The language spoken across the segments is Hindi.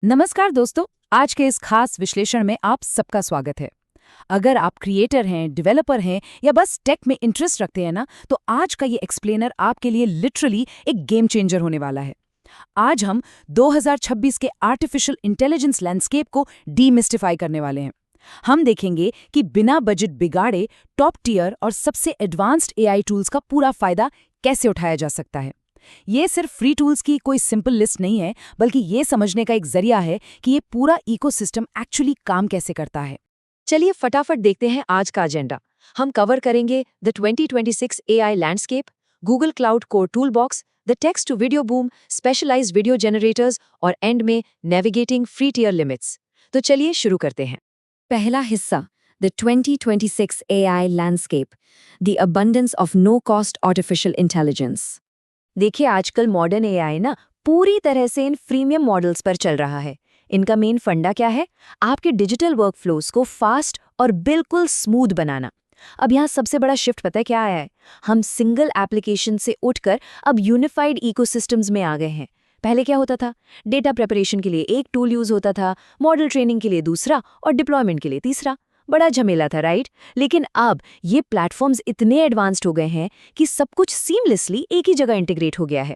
नमस्कार दोस्तों, आज के इस खास विश्लेषण में आप सबका स्वागत है। अगर आप क्रिएटर हैं, डेवलपर हैं या बस टेक में इंटरेस्ट रखते हैं ना, तो आज का ये एक्सप्लेनर आपके लिए लिटरली एक गेम चेंजर होने वाला है। आज हम 2026 के आर्टिफिशियल इंटेलिजेंस लैंडस्केप को डीमिस्टिफाई करने वाले हैं। हम देखेंगे कि बिना बजट बिगाड़े टॉप टियर और सबसे एडवांस्ड एआई टूल्स का पूरा फायदा कैसे उठाया जा सकता है। ये सिर्फ फ्री टूल्स की कोई सिंपल लिस्ट नहीं है, बल्कि ये समझने का एक जरिया है कि ये पूरा इकोसिस्टम एक्चुअली काम कैसे करता है। चलिए फटाफट देखते हैं आज का एजेंडा। हम कवर करेंगे the 2026 AI landscape, Google cloud core toolbox, the text to video boom, specialised video generators और एंड में नेविगेटिंग फ्री टियर लिमिट्स। तो चलिए शुरू करते हैं। पहला हिस्सा, the 2026 AI landscape, the abundance of no cost artificial intelligence. देखिए, आजकल मॉडर्न एआई ना पूरी तरह से इन फ्रीमियम मॉडल्स पर चल रहा है। इनका मेन फंडा क्या है? आपके डिजिटल वर्कफ्लोज को फास्ट और बिल्कुल स्मूथ बनाना। अब यहाँ सबसे बड़ा शिफ्ट पता है क्या आया है? हम सिंगल एप्लीकेशन से उठकर अब यूनिफाइड इकोसिस्टम्स में आ गए हैं। पहले क्या होता था? डेटा प्रिपरेशन के लिए एक टूल यूज होता था, मॉडल ट्रेनिंग के लिए दूसरा और डिप्लॉयमेंट के लिए तीसरा। बड़ा झमेला था, राइट? लेकिन अब ये प्लेटफॉर्म्स इतने एडवांस्ड हो गए हैं कि सब कुछ सीमलेसली एक ही जगह इंटीग्रेट हो गया है।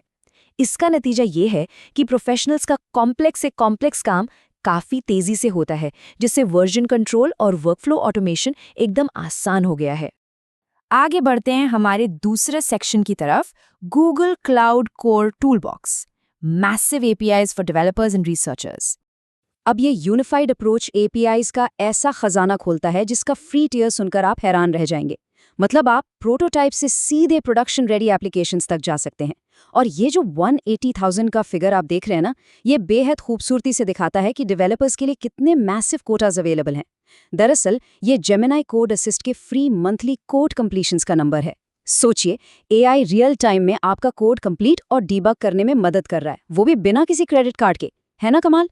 इसका नतीजा ये है कि प्रोफेशनल्स का कॉम्प्लेक्स से कॉम्प्लेक्स काम काफी तेजी से होता है, जिससे वर्जन कंट्रोल और वर्कफ्लो ऑटोमेशन एकदम आसान हो गया है। आगे बढ़ते हैं हमारे दूसरे सेक्शन की तरफ, Google cloud core toolbox, massive APIs for developers and researchers. अब ये यूनिफाइड अप्रोच एपीआईज का ऐसा खजाना खोलता है जिसका फ्री टियर सुनकर आप हैरान रह जाएंगे। मतलब आप प्रोटोटाइप से सीधे प्रोडक्शन रेडी एप्लीकेशंस तक जा सकते हैं। और ये जो 180,000 का फिगर आप देख रहे हैं ना, ये बेहद खूबसूरती से दिखाता है कि डेवलपर्स के लिए कितने मैसिव कोटाज अवेलेबल हैं। दरअसल ये जेमिनी कोड असिस्ट के फ्री मंथली कोड कंप्लीशंस का नंबर है। सोचिए, एआई रियल टाइम में आपका कोड कंप्लीट और डीबग करने में मदद कर रहा है, वो भी बिना किसी क्रेडिट कार्ड के। है ना कमाल?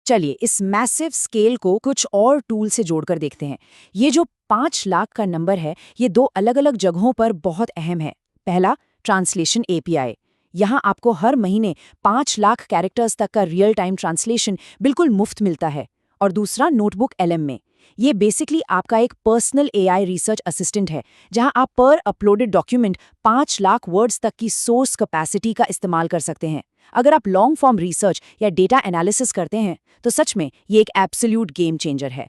चलिए इस मैसिव स्केल को कुछ और टूल से जोड़कर देखते हैं। ये जो 5 लाख का नंबर है, ये दो अलग अलग जगहों पर बहुत अहम है। पहला, ट्रांसलेशन एपीआई। यहाँ आपको हर महीने 5 लाख कैरेक्टर्स तक का रियल टाइम ट्रांसलेशन बिल्कुल मुफ्त मिलता है। और दूसरा, नोटबुक एलएम में। ये बेसिकली आपका एक पर्सनल एआई रिसर्च असिस्टेंट है, जहाँ आप पर अपलोडेड डॉक्यूमेंट 5 लाख वर्ड्स तक की सोर्स कैपेसिटी का इस्तेमाल कर सकते हैं। अगर आप लॉन्ग फॉर्म रिसर्च या डेटा एनालिसिस करते हैं तो सच में ये एक एब्सोल्यूट गेम चेंजर है।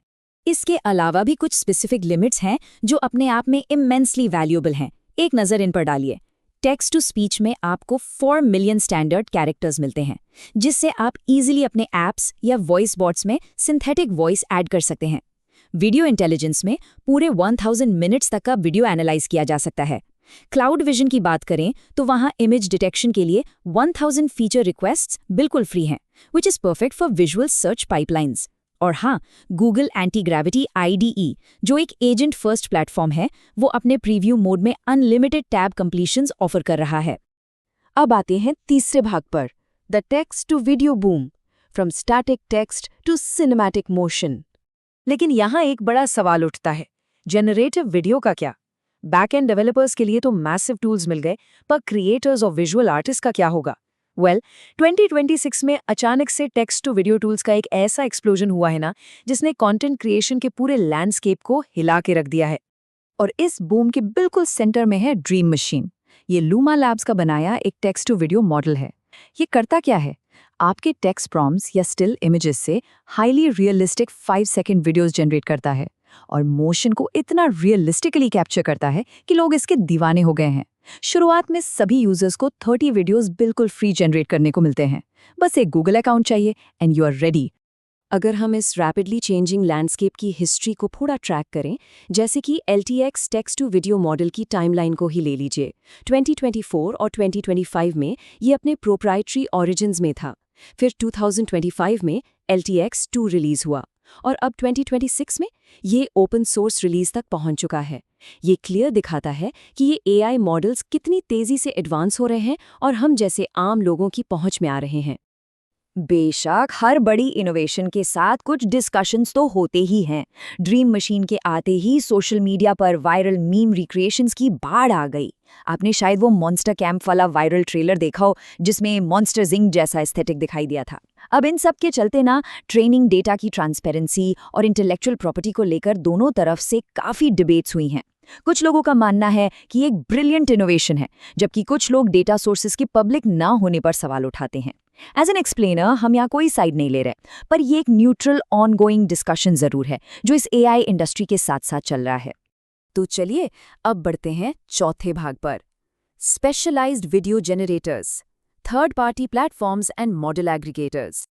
इसके अलावा भी कुछ स्पेसिफिक लिमिट्स हैं जो अपने आप में इमेंसली वैल्यूएबल हैं। एक नज़र इन पर डालिए। टेक्स्ट टू स्पीच में आपको 4 मिलियन स्टैंडर्ड कैरेक्टर्स मिलते हैं, जिससे आप इजीली अपने ऐप्स या वॉइस बॉट्स में सिंथेटिक वॉइस ऐड कर सकते हैं। वीडियो इंटेलिजेंस में पूरे 1000 मिनट्स तक का वीडियो एनालाइज किया जा सकता है। क्लाउड विजन की बात करें तो वहां इमेज डिटेक्शन के लिए 1000 फीचर रिक्वेस्ट्स बिल्कुल फ्री हैं, which is perfect for visual search pipelines. और हाँ, गूगल एंटी ग्रेविटी आईडीई, जो एक एजेंट फर्स्ट प्लेटफॉर्म है, वो अपने प्रीव्यू मोड में अनलिमिटेड टैब कंप्लीशंस ऑफर कर रहा है। अब आते हैं तीसरे भाग पर, the text to video boom, from static text to cinematic motion. लेकिन यहाँ एक बड़ा सवाल उठता है, जनरेटिव वीडियो का क्या? बैक-एंड डेवलपर्स के लिए तो मैसिव टूल्स मिल गए, पर क्रिएटर्स और विजुअल आर्टिस्ट का क्या होगा? 2026 में अचानक से टेक्स्ट टू वीडियो टूल्स का एक ऐसा एक्सप्लोजन हुआ है ना, जिसने कंटेंट क्रिएशन के पूरे लैंडस्केप को हिला के रख दिया है। और इस बूम के बिल्कुल सेंटर में है ड्रीम मशीन। ये लूमा लैब्स का बनाया एक टेक्स्ट टू वीडियो मॉडल है। ये करता क्या है? आपके टेक्स्ट प्रॉम्प्ट्स या स्टिल इमेजेस से highly realistic 5 second videos generate करता है और मोशन को इतना रियलिस्टिकली कैप्चर करता है कि लोग इसके दीवाने हो गए हैं। शुरुआत में सभी यूजर्स को 30 वीडियोस बिल्कुल फ्री जनरेट करने को मिलते हैं। बस एक गूगल अकाउंट चाहिए एंड यू आर रेडी। अगर हम इस रैपिडली चेंजिंग लैंडस्केप की हिस्ट्री को थोड़ा ट्रैक करें, जैसे कि LTX text to video model की टाइमलाइन को ही ले लीजिए। 2024 और 2025 में ये अपने प्रोप्राइटरी ओरिजिन्स में था। फिर 2025 में LTX 2 रिलीज हुआ और अब 2026 में ये ओपन सोर्स रिलीज तक पहुंच चुका है। ये क्लियर दिखाता है कि ये एआई मॉडल्स कितनी तेजी से एडवांस हो रहे हैं और हम जैसे आम लोगों की पहुंच में आ रहे हैं। बेशक हर बड़ी इनोवेशन के साथ कुछ डिस्कशंस तो होते ही हैं। ड्रीम मशीन के आते ही सोशल मीडिया पर वायरल मीम रिक्रिएशंस की बाढ़ आ गई। आपने शायद वो मॉन्स्टर कैंप वाला वायरल ट्रेलर देखा हो, जिसमें मॉन्स्टर जिंग जैसा एस्थेटिक दिखाई दिया था। अब इन सब के चलते ना ट्रेनिंग डेटा की ट्रांसपेरेंसी और इंटेलेक्चुअल प्रॉपर्टी को लेकर दोनों तरफ से काफ़ी डिबेट्स हुई हैं। कुछ लोगों का मानना है कि ये एक ब्रिलियंट इनोवेशन है, जबकि कुछ लोग डेटा सोर्सेज के पब्लिक ना होने पर सवाल उठाते हैं। एज एन एक्सप्लेनर हम यहाँ कोई साइड नहीं ले रहे, पर ये एक न्यूट्रल ऑनगोइंग डिस्कशन जरूर है जो इस एआई इंडस्ट्री के साथ साथ चल रहा है। तो चलिए अब बढ़ते हैं चौथे भाग पर, specialised video generators, third party platforms and model aggregators.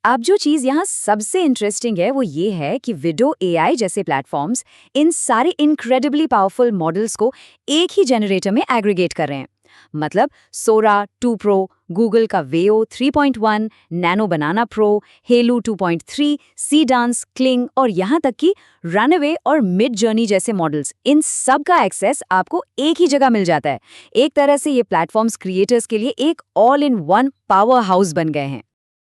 अब जो चीज़ यहाँ सबसे इंटरेस्टिंग है वो ये है कि विडो एआई जैसे प्लेटफॉर्म्स इन सारे इनक्रेडिबली पावरफुल मॉडल्स को एक ही जनरेटर में एग्रीगेट कर रहे हैं। मतलब सोरा 2 प्रो, गूगल का वेओ 3.1, नैनो बनाना प्रो, हेलू 2.3, सी डांस, क्लिंग और यहाँ तक कि रनअवे और मिड जर्नी जैसे मॉडल्स, इन सब का एक्सेस आपको एक ही जगह मिल जाता है। एक तरह से ये प्लेटफॉर्म्स क्रिएटर्स के लिए एक all in one power house बन गए हैं।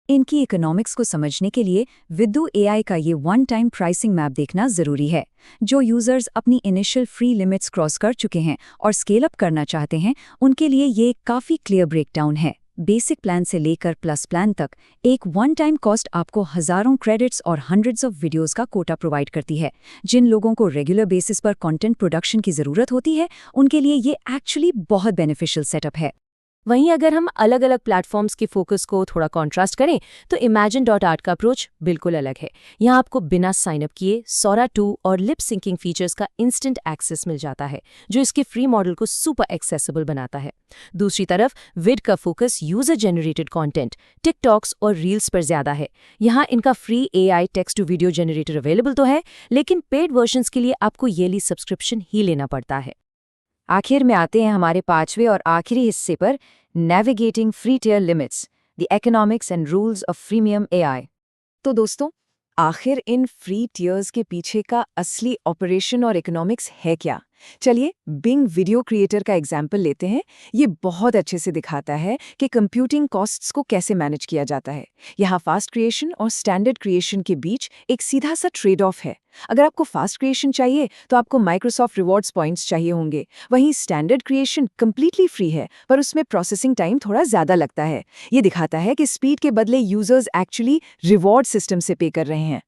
इनकी इकोनॉमिक्स को समझने के लिए विदू एआई का ये वन टाइम प्राइसिंग मैप देखना जरूरी है। जो यूजर्स अपनी इनिशियल फ्री लिमिट्स क्रॉस कर चुके हैं और स्केल अप करना चाहते हैं, उनके लिए ये काफ़ी क्लियर ब्रेकडाउन है। बेसिक प्लान से लेकर प्लस प्लान तक एक वन टाइम कॉस्ट आपको हज़ारों क्रेडिट्स और हंड्रेड्स ऑफ वीडियोस का कोटा प्रोवाइड करती है। जिन लोगों को रेगुलर बेसिस पर कंटेंट प्रोडक्शन की ज़रूरत होती है, उनके लिए ये एक्चुअली बहुत बेनिफिशियल सेटअप है। वहीं अगर हम अलग अलग प्लेटफॉर्म्स के फोकस को थोड़ा कॉन्ट्रास्ट करें तो Imagine.art का अप्रोच बिल्कुल अलग है। यहाँ आपको बिना साइन अप किए सोरा 2 और लिप सिंकिंग फीचर्स का इंस्टेंट एक्सेस मिल जाता है, जो इसके फ्री मॉडल को सुपर एक्सेसिबल बनाता है। दूसरी तरफ विड का focus user generated content, TikToks और रील्स पर ज्यादा है। यहाँ इनका free AI text to video generator available तो है, लेकिन पेड वर्जन्स के लिए आपको ईयरली सब्सक्रिप्शन ही लेना पड़ता है। आखिर में आते हैं हमारे पांचवें और आखिरी हिस्से पर, navigating free tier limits, the economics and rules of freemium AI. तो दोस्तों, आखिर इन फ्री टियर्स के पीछे का असली ऑपरेशन और इकोनॉमिक्स है क्या? चलिए बिंग वीडियो क्रिएटर का एग्जाम्पल लेते हैं। ये बहुत अच्छे से दिखाता है कि कंप्यूटिंग कॉस्ट्स को कैसे मैनेज किया जाता है। यहाँ फास्ट क्रिएशन और स्टैंडर्ड क्रिएशन के बीच एक सीधा सा ट्रेड ऑफ है। अगर आपको फास्ट क्रिएशन चाहिए तो आपको माइक्रोसॉफ्ट रिवॉर्ड्स पॉइंट्स चाहिए होंगे। वहीं स्टैंडर्ड क्रिएशन कंप्लीटली फ्री है, पर उसमें प्रोसेसिंग टाइम थोड़ा ज़्यादा लगता है। ये दिखाता है कि स्पीड के बदले यूजर्स एक्चुअली रिवॉर्ड सिस्टम से पे कर रहे हैं।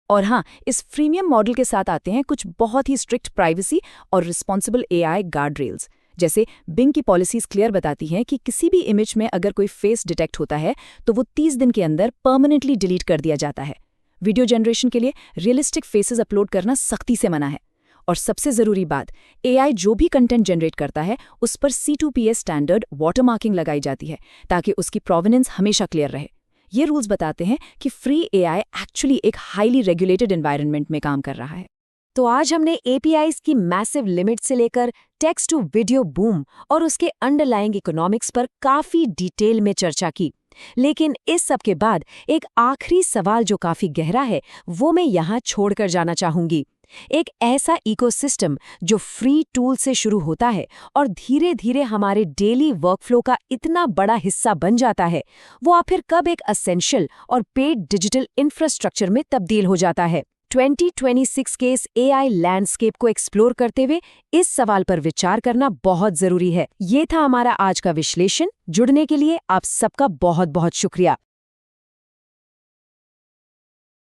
और हाँ, इस फ्रीमियम मॉडल के साथ आते हैं कुछ बहुत ही स्ट्रिक्ट प्राइवेसी और रिस्पॉन्सिबल एआई गार्ड रेल्स। जैसे बिंग की पॉलिसीज क्लियर बताती हैं कि किसी भी इमेज में अगर कोई फेस डिटेक्ट होता है तो वो 30 दिन के अंदर परमानेंटली डिलीट कर दिया जाता है। वीडियो जनरेशन के लिए रियलिस्टिक फेसेस अपलोड करना सख्ती से मना है। और सबसे ज़रूरी बात, एआई जो भी कंटेंट जनरेट करता है उस पर C2PS स्टैंडर्ड वाटरमार्किंग लगाई जाती है, ताकि उसकी प्रोवेनेंस हमेशा क्लियर रहे। ये रूल्स बताते हैं कि फ्री एआई एक्चुअली एक हाईली रेगुलेटेड एनवायरनमेंट में काम कर रहा है। तो आज हमने एपीआईज की मैसिव लिमिट से लेकर टेक्स्ट टू वीडियो बूम और उसके अंडरलाइंग इकोनॉमिक्स पर काफ़ी डिटेल में चर्चा की। लेकिन इस सब के बाद एक आखिरी सवाल जो काफ़ी गहरा है, वो मैं यहाँ छोड़कर जाना चाहूँगी। एक ऐसा इकोसिस्टम जो फ्री टूल से शुरू होता है और धीरे धीरे हमारे डेली वर्कफ्लो का इतना बड़ा हिस्सा बन जाता है, वो आखिर कब एक एसेंशियल और पेड डिजिटल इंफ्रास्ट्रक्चर में तब्दील हो जाता है? 2026 के इस एआई लैंडस्केप को एक्सप्लोर करते हुए इस सवाल पर विचार करना बहुत जरूरी है। ये था हमारा आज का विश्लेषण। जुड़ने के लिए आप सबका बहुत बहुत शुक्रिया।